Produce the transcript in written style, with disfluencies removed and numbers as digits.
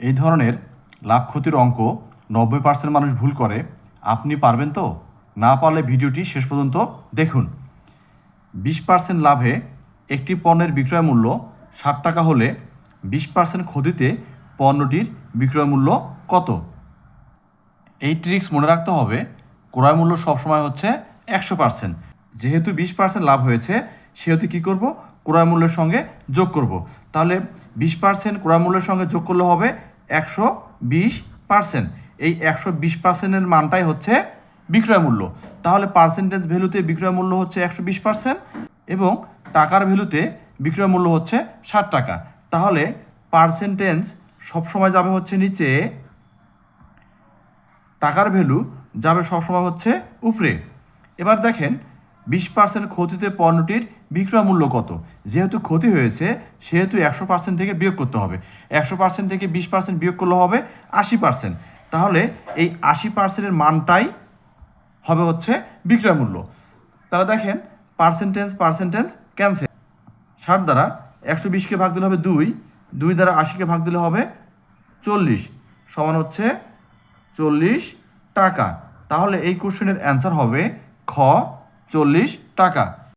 এই ধরনের লাভ ক্ষতির অঙ্ক 90% মানুষ ভুল করে। আপনি পারবেন তো? না পারলে ভিডিওটি শেষ পর্যন্ত দেখুন। 20% লাভে একটি পণ্যের বিক্রয় মূল্য 60 টাকা হলে 20% ক্ষতিতে পণ্যটির বিক্রয় মূল্য কত? এই ট্রিক্স মনে রাখতে হবে, ক্রয় মূল্য সবসময় হচ্ছে 100%। যেহেতু 20% লাভ হয়েছে সেহেতু কী করব? ক্রয় মূল্যের সঙ্গে যোগ করব। তাহলে 20% ক্রয় মূল্যের সঙ্গে যোগ করলে হবে 120%। এই 120%-এর মানটাই হচ্ছে বিক্রয় মূল্য। তাহলে পার্সেন্টেজ ভ্যালুতে বিক্রয় মূল্য হচ্ছে 120% এবং টাকার ভ্যালুতে বিক্রয় মূল্য হচ্ছে 60 টাকা। তাহলে পার্সেন্টেজ সবসময় যাবে হচ্ছে নিচে, টাকার ভ্যালু যাবে সবসময় হচ্ছে উপরে। এবার দেখেন 20% ক্ষতিতে পণ্যটির বিক্রয় মূল্য কত? যেহেতু ক্ষতি হয়েছে সেহেতু 100% থেকে বিয়োগ করতে হবে। 100% থেকে 20% বিয়োগ করলে হবে 80%। তাহলে এই 80%-এর মানটাই হবে হচ্ছে বিক্রয় মূল্য। তাহলে দেখেন পার্সেন্টেজ ক্যান্সেল। 60 দ্বারা 120-কে ভাগ দিলে হবে 2, 2 দ্বারা 80-কে ভাগ দিলে হবে 40, সমান হচ্ছে 40 টাকা। তাহলে এই কোশ্চেনের অ্যান্সার হবে খ, 40 টাকা।